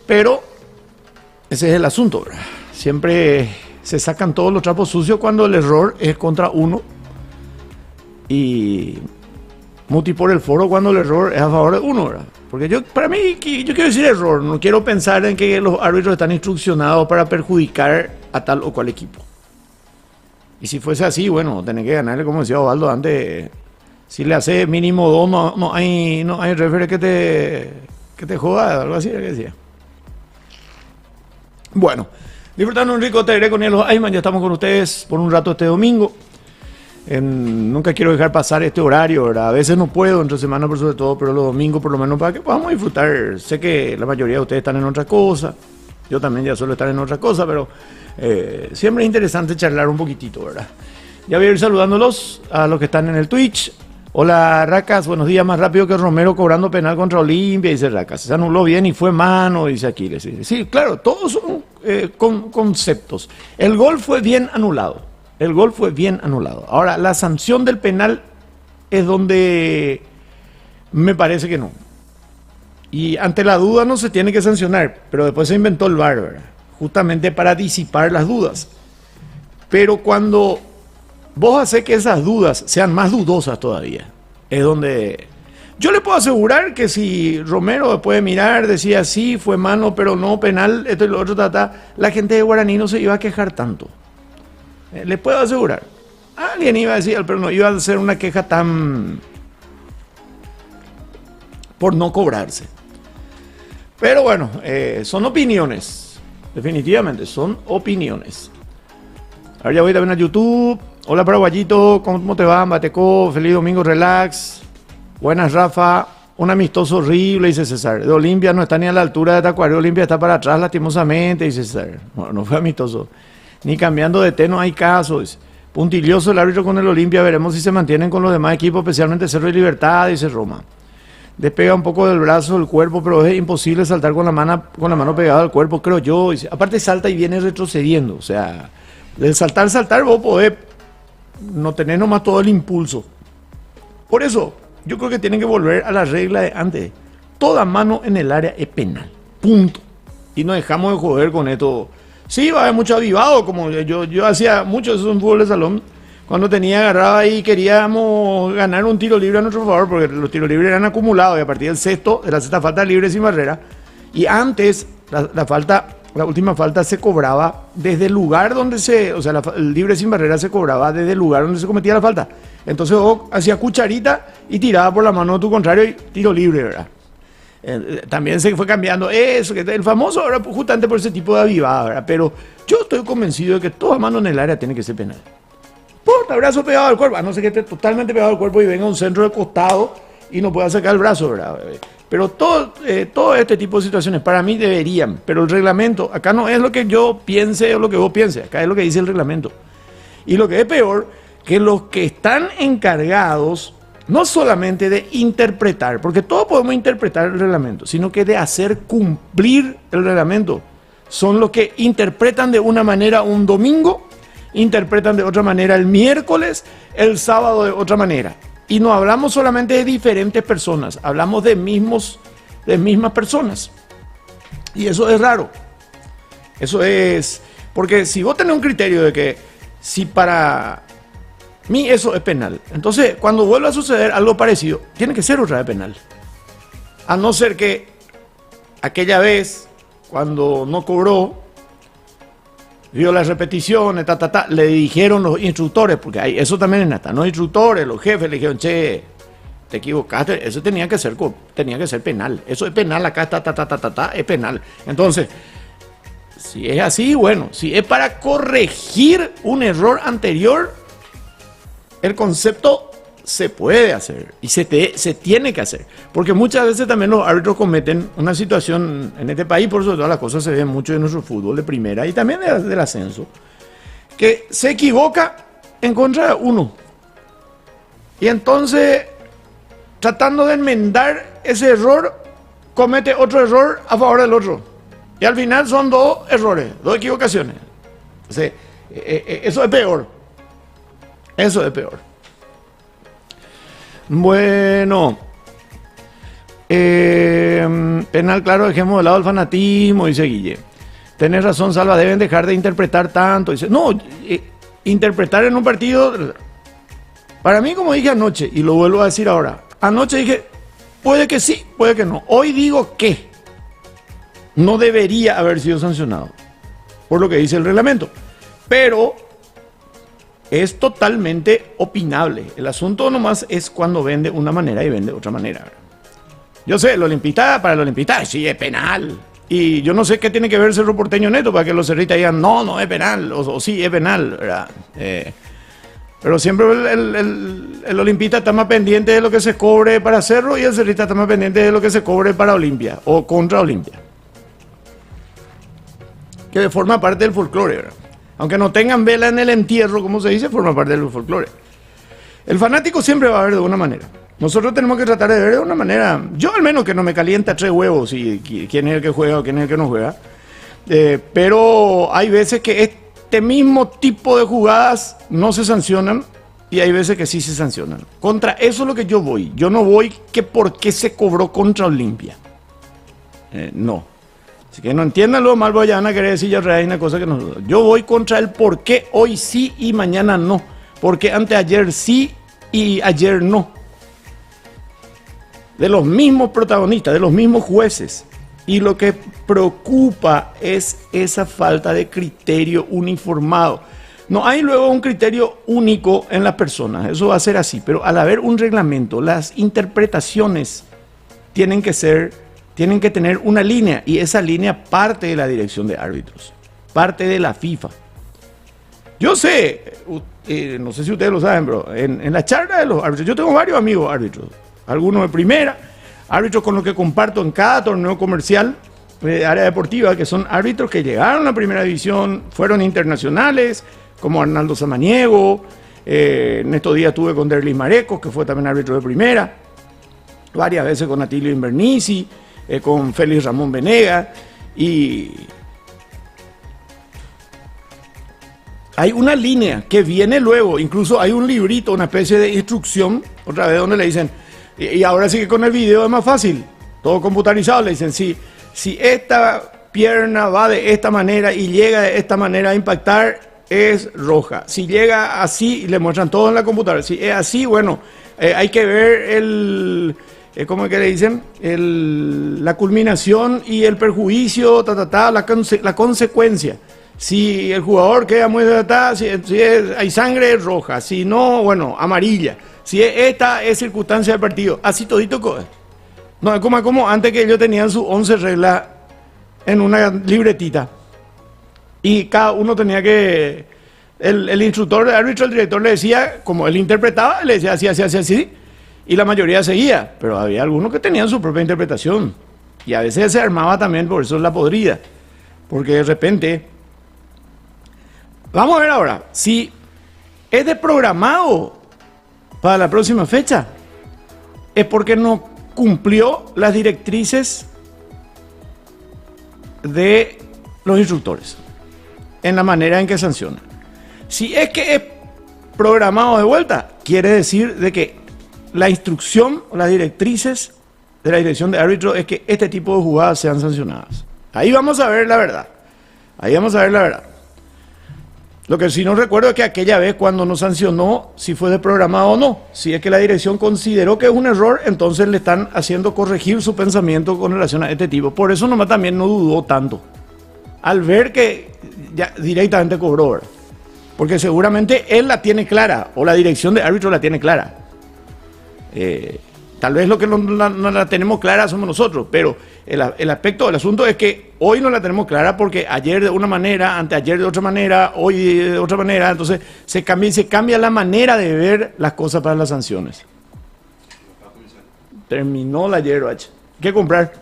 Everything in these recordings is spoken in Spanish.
Pero ese es el asunto, ¿verdad? Siempre se sacan todos los trapos sucios cuando el error es contra uno. Y Muti por el foro cuando el error es a favor de uno, ¿verdad? Porque para mí, yo quiero decir error, no quiero pensar en que los árbitros están instruccionados para perjudicar a tal o cual equipo. Y si fuese así, bueno, tenés que ganarle, como decía Osvaldo antes, si le hace mínimo 2, no hay referee que te joda, algo así, era que decía. Bueno, disfrutando un rico tereré con los Ayman, ya estamos con ustedes por un rato este domingo. Nunca quiero dejar pasar este horario, ¿verdad? A veces no puedo, entre semana por sobre todo, pero los domingos por lo menos para que podamos disfrutar. Sé que la mayoría de ustedes están en otra cosa, yo también ya suelo estar en otra cosa, pero siempre es interesante charlar un poquitito, ¿verdad? Ya voy a ir saludándolos a los que están en el Twitch. Hola Racas, buenos días, más rápido que Romero cobrando penal contra Olimpia, dice Racas. Se anuló bien y fue mano, dice Aquiles. Sí, claro, todos son conceptos. El gol fue bien anulado. El gol fue bien anulado. Ahora, la sanción del penal es donde me parece que no. Y ante la duda no se tiene que sancionar, pero después se inventó el VAR, ¿verdad? Justamente para disipar las dudas. Pero cuando vos haces que esas dudas sean más dudosas todavía, es donde yo le puedo asegurar que si Romero después de mirar decía sí, fue mano, pero no penal, esto y lo otro, la gente de Guaraní no se iba a quejar tanto. Les puedo asegurar. Alguien iba a decir, pero no iba a hacer una queja tan por no cobrarse. Pero bueno, son opiniones. Definitivamente, son opiniones. Ahora ya voy también a YouTube. Hola Paraguayito, ¿cómo te va? Bateco, feliz domingo, relax. Buenas, Rafa. Un amistoso horrible, dice César. De Olimpia no está ni a la altura de Tacuarembó. Olimpia está para atrás lastimosamente, dice César. No fue amistoso. Ni cambiando de té no hay casos. Puntilloso el árbitro con el Olimpia. Veremos si se mantienen con los demás equipos, especialmente Cerro y Libertad, dice Roma. Despega un poco del brazo del cuerpo, pero es imposible saltar con la mano pegada al cuerpo, creo yo. Dice, aparte salta y viene retrocediendo. O sea, del saltar, vos podés no tener nomás todo el impulso. Por eso, yo creo que tienen que volver a la regla de antes. Toda mano en el área es penal. Punto. Y no dejamos de joder con esto. Sí, va a haber mucho avivado, como yo hacía mucho eso en fútbol de salón, cuando agarraba ahí y queríamos ganar un tiro libre a nuestro favor, porque los tiros libres eran acumulados y a partir de la sexta falta libre sin barrera, y antes la última falta se cobraba desde el lugar donde el libre sin barrera se cobraba desde el lugar donde se cometía la falta. Entonces vos hacías cucharita y tiraba por la mano de tu contrario y tiro libre, ¿verdad? También se fue cambiando eso, el famoso ahora justamente por ese tipo de avivada, ¿verdad? Pero yo estoy convencido de que toda mano en el área tiene que ser penal. Porta, brazo pegado al cuerpo, a no ser que esté totalmente pegado al cuerpo y venga un centro de costado y no pueda sacar el brazo, ¿verdad? Pero todo este tipo de situaciones para mí deberían, pero el reglamento, acá no es lo que yo piense o lo que vos pienses, acá es lo que dice el reglamento. Y lo que es peor, que los que están encargados no solamente de interpretar, porque todos podemos interpretar el reglamento, sino que de hacer cumplir el reglamento. Son los que interpretan de una manera un domingo, interpretan de otra manera el miércoles, el sábado de otra manera. Y no hablamos solamente de diferentes personas, hablamos de mismas personas. Y eso es raro. Eso es, porque si vos tenés un criterio de que si para mí eso es penal, entonces cuando vuelva a suceder algo parecido, tiene que ser otra vez penal. A no ser que aquella vez, cuando no cobró, vio las repeticiones, le dijeron los instructores, porque hay, eso también es nata, los instructores, los jefes le dijeron, che, te equivocaste, eso tenía que ser penal, eso es penal, acá es penal. Entonces, si es así, bueno, si es para corregir un error anterior, el concepto se puede hacer y se tiene que hacer, porque muchas veces también los árbitros cometen una situación en este país, por eso todas las cosas se ven mucho en nuestro fútbol de primera y también del ascenso, que se equivoca en contra de uno y entonces tratando de enmendar ese error comete otro error a favor del otro y al final son dos errores, dos equivocaciones. O sea, eso es peor. Eso es peor. Bueno, Penal, claro, dejemos de lado el fanatismo, dice Guille. Tenés razón, Salva, deben dejar de interpretar tanto. Dice, no, interpretar en un partido, para mí, como dije anoche, y lo vuelvo a decir ahora, anoche dije, puede que sí, puede que no. Hoy digo que no debería haber sido sancionado, por lo que dice el reglamento. Pero es totalmente opinable. El asunto nomás es cuando vende una manera y vende otra manera. Yo sé, para el olimpista sí es penal. Y yo no sé qué tiene que ver Cerro Porteño Neto para que los cerristas digan no es penal, o sí es penal, ¿verdad? Pero siempre el olimpista está más pendiente de lo que se cobre para Cerro y el cerrista está más pendiente de lo que se cobre para Olimpia o contra Olimpia. Que forma parte del folclore, ¿verdad? Aunque no tengan vela en el entierro, como se dice, forma parte del folclore. El fanático siempre va a ver de una manera. Nosotros tenemos que tratar de ver de una manera, yo al menos que no me calienta 3 huevos y quién es el que juega o quién es el que no juega. Pero hay veces que este mismo tipo de jugadas no se sancionan y hay veces que sí se sancionan. Contra eso es lo que yo voy. Yo no voy que por qué se cobró contra Olimpia. No. Así que no entiendan lo mal, voy a querer decir ya una cosa que no. Yo voy contra el por qué hoy sí y mañana no. Porque anteayer sí y ayer no. De los mismos protagonistas, de los mismos jueces. Y lo que preocupa es esa falta de criterio uniformado. No hay luego un criterio único en las personas, eso va a ser así, pero al haber un reglamento, las interpretaciones tienen que tener una línea, y esa línea parte de la dirección de árbitros, parte de la FIFA. Yo sé, no sé si ustedes lo saben, pero en la charla de los árbitros, yo tengo varios amigos árbitros, algunos de primera, árbitros con los que comparto en cada torneo comercial de área deportiva, que son árbitros que llegaron a primera división, fueron internacionales, como Arnaldo Samaniego, en estos días estuve con Derlis Marecos, que fue también árbitro de primera, varias veces con Atilio Invernici, con Félix Ramón Venega, y hay una línea que viene luego, incluso hay un librito, una especie de instrucción, otra vez donde le dicen, y ahora sí que con el video es más fácil, todo computarizado, le dicen, si esta pierna va de esta manera y llega de esta manera a impactar, es roja. Si llega así, le muestran todo en la computadora. Si es así, bueno, hay que ver ¿cómo es que le dicen? La culminación y el perjuicio, la consecuencia. Si el jugador queda muy si hay sangre, es roja. Si no, bueno, amarilla. Si esta es circunstancia del partido, así todito. No es como antes, que ellos tenían sus 11 reglas en una libretita. Y cada uno tenía que... El instructor, el árbitro, el director le decía, como él interpretaba, le decía así. Y la mayoría seguía. Pero había algunos que tenían su propia interpretación. Y a veces se armaba también, por eso la podrida. Porque de repente... Vamos a ver ahora, si es de programado para la próxima fecha, es porque no cumplió las directrices de los instructores en la manera en que sancionan. Si es que es programado de vuelta, quiere decir de que la instrucción o las directrices de la dirección de árbitro es que este tipo de jugadas sean sancionadas. Ahí vamos a ver la verdad. Lo que sí no recuerdo es que aquella vez cuando no sancionó si fue de programado o no. Si es que la dirección consideró que es un error, entonces le están haciendo corregir su pensamiento con relación a este tipo. Por eso nomás también no dudó tanto. Al ver que ya directamente cobró, ¿verdad? Porque seguramente él la tiene clara, o la dirección de árbitro la tiene clara. Tal vez lo que no la tenemos clara somos nosotros, pero el aspecto del asunto es que hoy no la tenemos clara porque ayer de una manera, anteayer de otra manera, hoy de otra manera, entonces se cambia la manera de ver las cosas para las sanciones. Terminó la hierba, ¿qué comprar?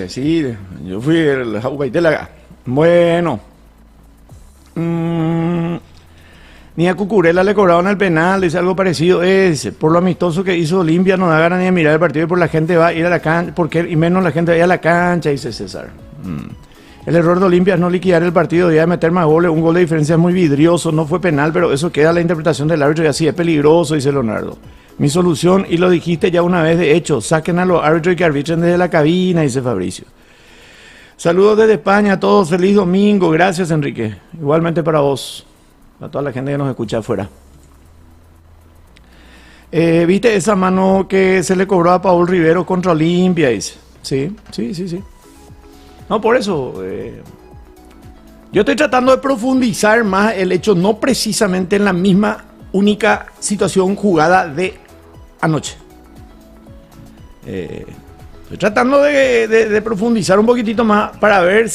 Sí, yo fui el Jaubaitela. Bueno. Ni a Cucurella le cobraron el penal, dice algo parecido. Por lo amistoso que hizo Olimpia, no da ganas ni de mirar el partido y por la gente va a ir a la cancha, y menos la gente va a ir a la cancha, dice César. El error de Olimpia es no liquidar el partido, debía meter más goles, un gol de diferencia es muy vidrioso, no fue penal, pero eso queda a la interpretación del árbitro y así es peligroso, dice Leonardo. Mi solución, y lo dijiste ya una vez, de hecho, saquen a los árbitros y que arbitren desde la cabina, dice Fabricio. Saludos desde España a todos, feliz domingo, gracias Enrique. Igualmente para vos, para toda la gente que nos escucha afuera. ¿Viste esa mano que se le cobró a Paul Rivero contra Olimpia? Dice. Sí. No, por eso. Yo estoy tratando de profundizar más el hecho, no precisamente en la misma única situación jugada de anoche. Estoy tratando de profundizar un poquitito más para ver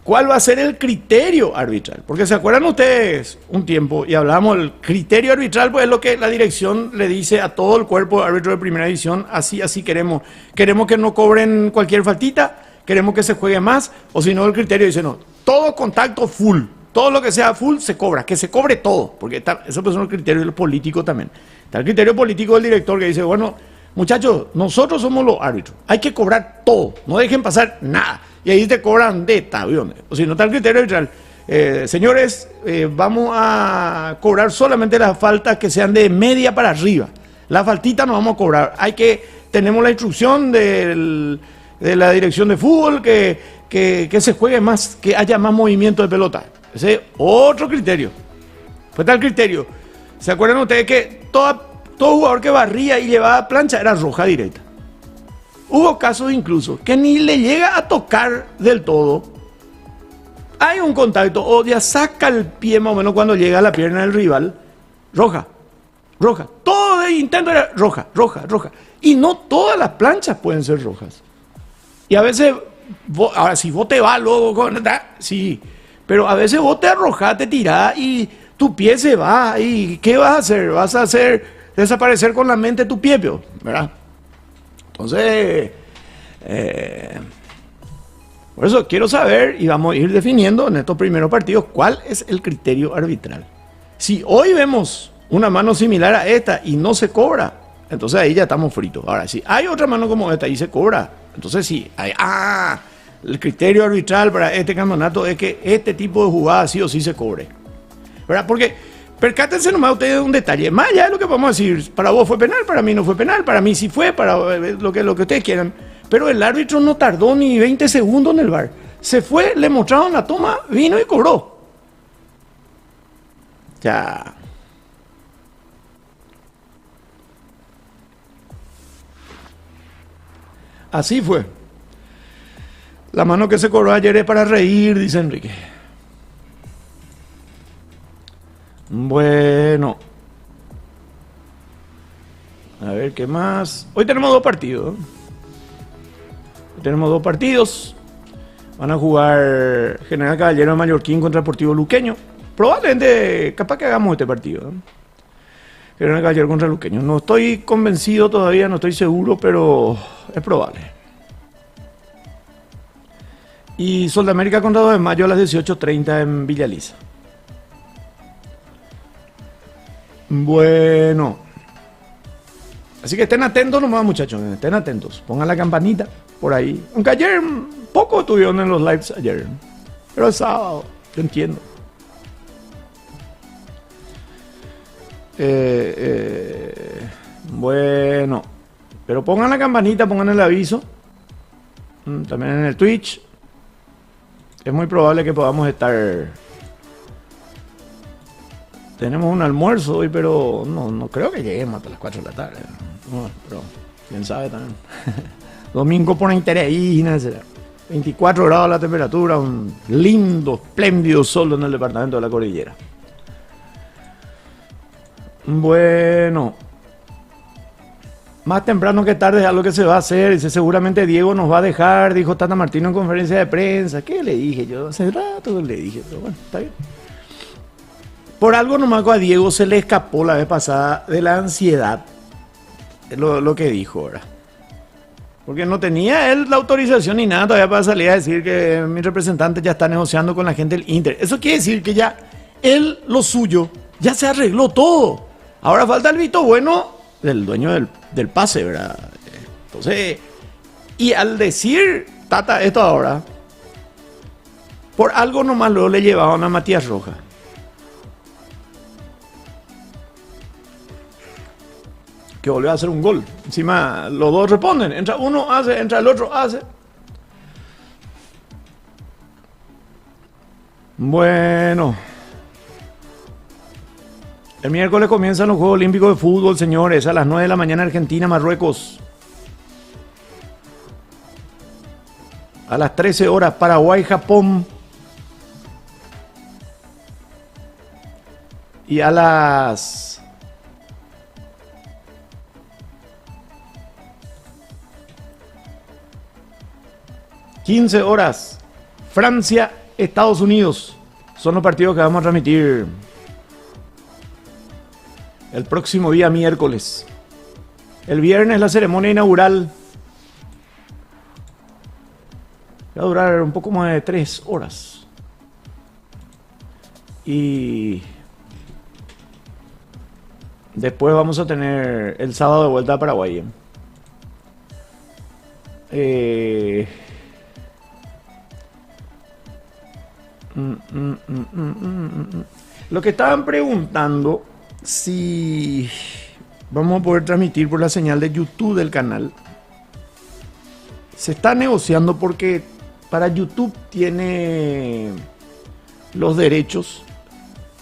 cuál va a ser el criterio arbitral. Porque se acuerdan ustedes un tiempo y hablamos del criterio arbitral, pues es lo que la dirección le dice a todo el cuerpo de árbitro de primera división, así queremos. Queremos que no cobren cualquier faltita, queremos que se juegue más, o si no el criterio dice no, todo contacto full. Todo lo que sea full se cobra, que se cobre todo, porque eso pues es un criterio político también. Está el criterio político del director que dice, bueno, muchachos, nosotros somos los árbitros, hay que cobrar todo, no dejen pasar nada. Y ahí te cobran de aviones. O si no está el criterio arbitral, señores, vamos a cobrar solamente las faltas que sean de media para arriba. La faltita no vamos a cobrar. Tenemos la instrucción de la dirección de fútbol que se juegue más, que haya más movimiento de pelota. Ese es otro criterio. Pues está el criterio. ¿Se acuerdan ustedes que todo jugador que barría y llevaba plancha era roja directa? Hubo casos incluso que ni le llega a tocar del todo. Hay un contacto o ya saca el pie más o menos cuando llega a la pierna del rival. Roja. Todo el intento era roja. Y no todas las planchas pueden ser rojas. Y a veces, ahora si vos te vas luego, sí. Pero a veces vos te arrojás, te tirás y tu pie se va. ¿Y qué vas a hacer? Vas a hacer desaparecer con la mente tu pie, ¿verdad? Entonces, por eso quiero saber y vamos a ir definiendo en estos primeros partidos cuál es el criterio arbitral. Si hoy vemos una mano similar a esta y no se cobra, entonces ahí ya estamos fritos. Ahora, si hay otra mano como esta y se cobra, entonces sí, el criterio arbitral para este campeonato es que este tipo de jugada sí o sí se cobre, ¿verdad? Porque percátense nomás ustedes de un detalle, más allá de lo que podemos decir, para vos fue penal, para mí no fue penal, para mí sí fue, para lo que ustedes quieran, pero el árbitro no tardó ni 20 segundos en el VAR, se fue, le mostraron la toma, vino y cobró. Ya. Así fue. La mano que se cobró ayer es para reír, dice Enrique. Bueno. A ver, ¿qué más? Hoy tenemos dos partidos. Van a jugar General Caballero de Mallorquín contra Deportivo Luqueño. Probablemente, capaz que hagamos este partido. General Caballero contra Luqueño. No estoy convencido todavía, no estoy seguro, pero es probable. Y Sol de América contra 2 de Mayo a las 18:30 en Villa Elisa. Bueno. Así que estén atentos nomás, muchachos. Estén atentos. Pongan la campanita por ahí. Aunque ayer poco estuvieron en los lives ayer. Pero es sábado. Yo entiendo. Bueno. Pero pongan la campanita, pongan el aviso. También en el Twitch. Es muy probable que podamos estar... Tenemos un almuerzo hoy, pero no creo que lleguemos hasta las 4 de la tarde. No, pero quién sabe también. Domingo por interés, 24 grados la temperatura, un lindo, espléndido sol en el departamento de la Cordillera. Bueno, más temprano que tarde es algo que se va a hacer. Dice, seguramente Diego nos va a dejar, dijo Tata Martino en conferencia de prensa. ¿Qué le dije yo? Hace rato le dije, pero bueno, está bien. Por algo nomás a Diego se le escapó la vez pasada de la ansiedad, lo que dijo ahora. Porque no tenía él la autorización ni nada todavía para salir a decir que mi representante ya está negociando con la gente del Inter. Eso quiere decir que ya él, lo suyo, ya se arregló todo. Ahora falta el visto bueno del dueño del pase, ¿verdad? Entonces, y al decir Tata esto ahora, por algo nomás luego le llevaban a Matías Rojas. que volvió a hacer un gol. Encima los dos responden, entra uno, hace, entra el otro, hace. Bueno, el miércoles comienzan los Juegos Olímpicos de Fútbol, señores, a las 9 de la mañana Argentina, Marruecos. A las 13 horas Paraguay, Japón. Y a las 15 horas Francia, Estados Unidos. Son los partidos que vamos a transmitir el próximo día miércoles. El viernes la ceremonia inaugural. Va a durar un poco más de 3 horas. Y después vamos a tener el sábado de vuelta a Paraguay. Lo que estaban preguntando si vamos a poder transmitir por la señal de YouTube del canal. Se está negociando porque para YouTube tiene los derechos,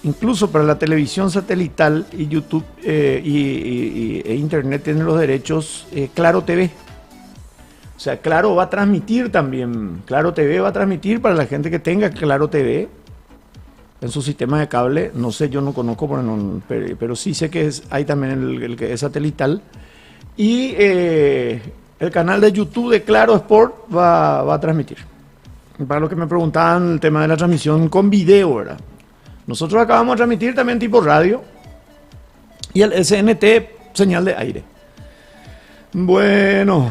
incluso para la televisión satelital y YouTube e Internet tiene los derechos Claro TV. O sea, Claro va a transmitir también, Claro TV va a transmitir para la gente que tenga Claro TV en su sistema de cable. No sé, yo no conozco, pero sí sé que hay también el que es satelital. Y el canal de YouTube de Claro Sport va a transmitir. Para los que me preguntaban el tema de la transmisión con video, ¿verdad? Nosotros acabamos de transmitir también tipo radio y el SNT, señal de aire. Bueno,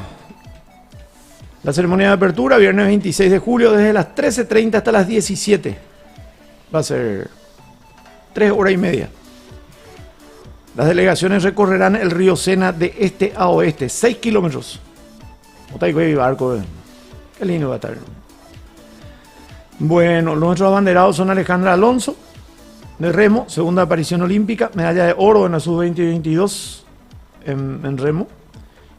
la ceremonia de apertura, viernes 26 de julio, desde las 13:30 hasta las 17. Va a ser 3 horas y media. Las delegaciones recorrerán el río Sena de este a oeste, 6 kilómetros. Otaico y barco, qué lindo va a estar. Bueno, nuestros abanderados son Alejandra Alonso, de remo, segunda aparición olímpica, medalla de oro en la sub-20 y 22 en remo.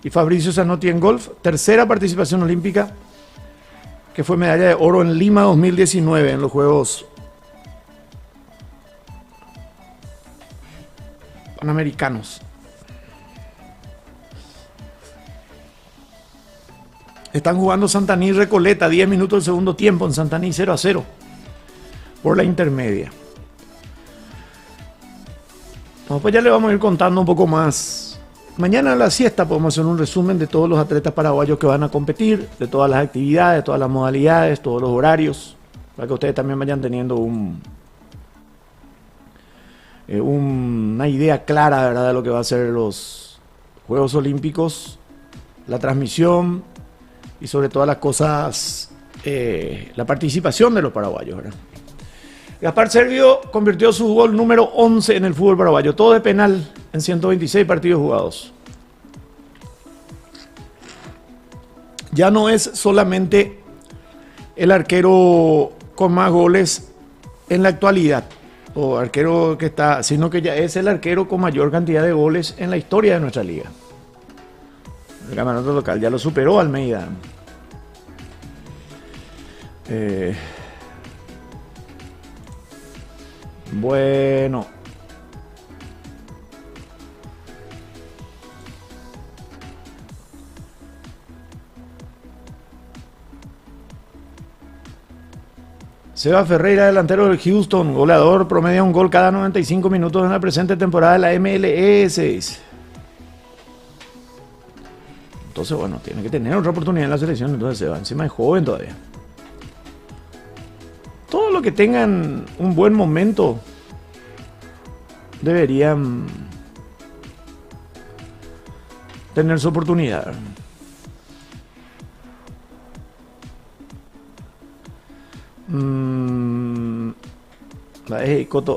Y Fabricio Zanotti en golf, tercera participación olímpica, que fue medalla de oro en Lima 2019 en los Juegos Panamericanos. Están jugando Santaní y Recoleta, 10 minutos del segundo tiempo en Santaní, 0-0 por la intermedia. No, pues ya le vamos a ir contando un poco más. Mañana a la siesta podemos hacer un resumen de todos los atletas paraguayos que van a competir, de todas las actividades, todas las modalidades, todos los horarios, para que ustedes también vayan teniendo una idea clara, ¿verdad?, de lo que va a ser los Juegos Olímpicos, la transmisión y sobre todas las cosas, la participación de los paraguayos, ¿verdad? Gaspar Servio convirtió su gol número 11 en el fútbol paraguayo, todo de penal en 126 partidos jugados. Ya no es solamente el arquero con más goles en la actualidad, o arquero que está, sino que ya es el arquero con mayor cantidad de goles en la historia de nuestra liga. El campeonato local ya lo superó Almeida. Bueno. Seba Ferreira, delantero del Houston, goleador, promedia un gol cada 95 minutos en la presente temporada de la MLS. Entonces, bueno, tiene que tener otra oportunidad en la selección. Entonces Seba, encima es joven todavía. Todo lo que tengan un buen momento deberían tener su oportunidad.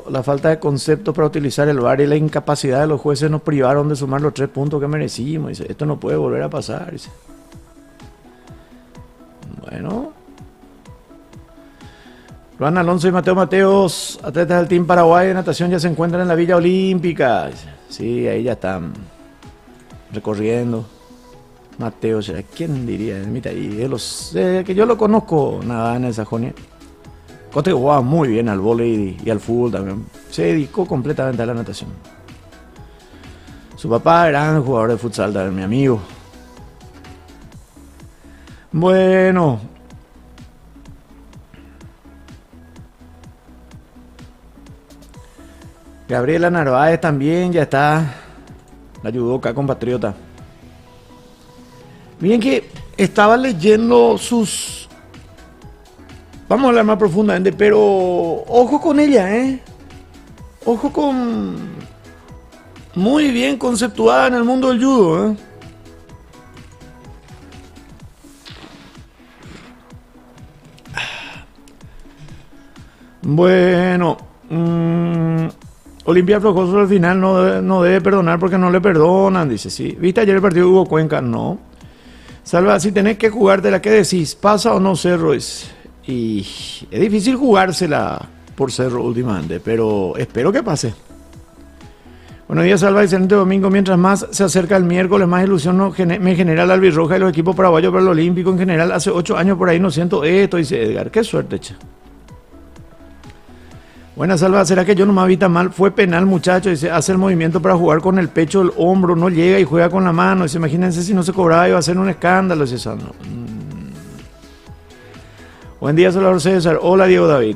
La falta de conceptos para utilizar el VAR y la incapacidad de los jueces nos privaron de sumar los 3 puntos que merecimos. Dice, esto no puede volver a pasar. Dice. Bueno. Juan Alonso y Mateo Mateos, atletas del Team Paraguay de natación, ya se encuentran en la Villa Olímpica. Sí, ahí ya están. recorriendo. Mateo, ¿quién diría? Mira, y que yo lo conozco, nada en el Sajonia. Cote jugaba muy bien al vóley y al fútbol también. Se dedicó completamente a la natación. Su papá era un jugador de futsal también, mi amigo. Bueno. Gabriela Narváez también ya está. La judoka compatriota. Miren que estaba leyendo sus... Vamos a hablar más profundamente, pero ojo con ella, ¿eh? Ojo con... Muy bien conceptuada en el mundo del judo, ¿eh? Bueno, Olimpia Flojoso al final no debe perdonar porque no le perdonan, dice, sí. ¿Viste ayer el partido de Hugo Cuenca? No. Salva, si tenés que jugártela, ¿qué decís? ¿Pasa o no Cerro? Y es difícil jugársela por Cerro últimamente, pero espero que pase. Buenos días, Salva, excelente domingo. Mientras más se acerca el miércoles, más ilusión me genera la albirroja y los equipos paraguayos para el Olímpico en general. Hace 8 años por ahí no siento esto, dice Edgar. Qué suerte, che. Buena, Salva, ¿será que yo nomás vi tan mal? Fue penal, muchacho, dice, hace el movimiento para jugar con el pecho, el hombro, no llega y juega con la mano. Dice, imagínense si no se cobraba, iba a ser un escándalo, dice Sandro. Buen día, Salvador César. Hola, Diego David.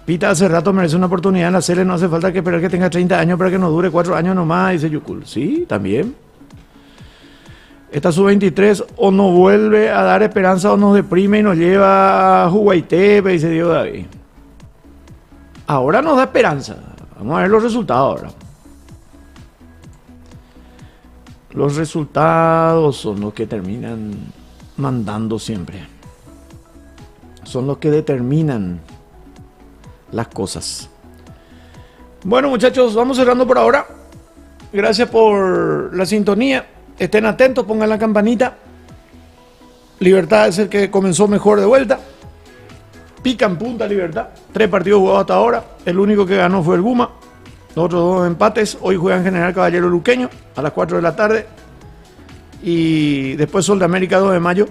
Pita hace rato merece una oportunidad en la serie, no hace falta que esperar que tenga 30 años para que nos dure 4 años nomás, dice Yukul. Sí, también. Esta sub-23 o nos vuelve a dar esperanza o nos deprime y nos lleva a Huaytepe, dice Diego David. Ahora nos da esperanza. Vamos a ver los resultados ahora. Los resultados son los que terminan mandando siempre. Son los que determinan las cosas. Bueno, muchachos, vamos cerrando por ahora. Gracias por la sintonía. Estén atentos, pongan la campanita. Libertad es el que comenzó mejor de vuelta. Pica en punta Libertad. 3 partidos jugados hasta ahora. El único que ganó fue el Guma. Los otros 2 empates. Hoy juegan General Caballero Luqueño a las 4 de la tarde. Y después Sol de América 2 de mayo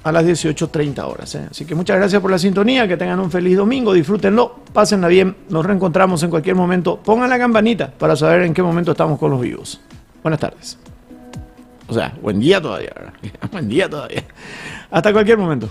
a las 18:30 horas. Así que muchas gracias por la sintonía. Que tengan un feliz domingo. Disfrútenlo. Pásenla bien. Nos reencontramos en cualquier momento. Pongan la campanita para saber en qué momento estamos con los vivos. Buenas tardes. O sea, buen día todavía. Buen día todavía. Hasta cualquier momento.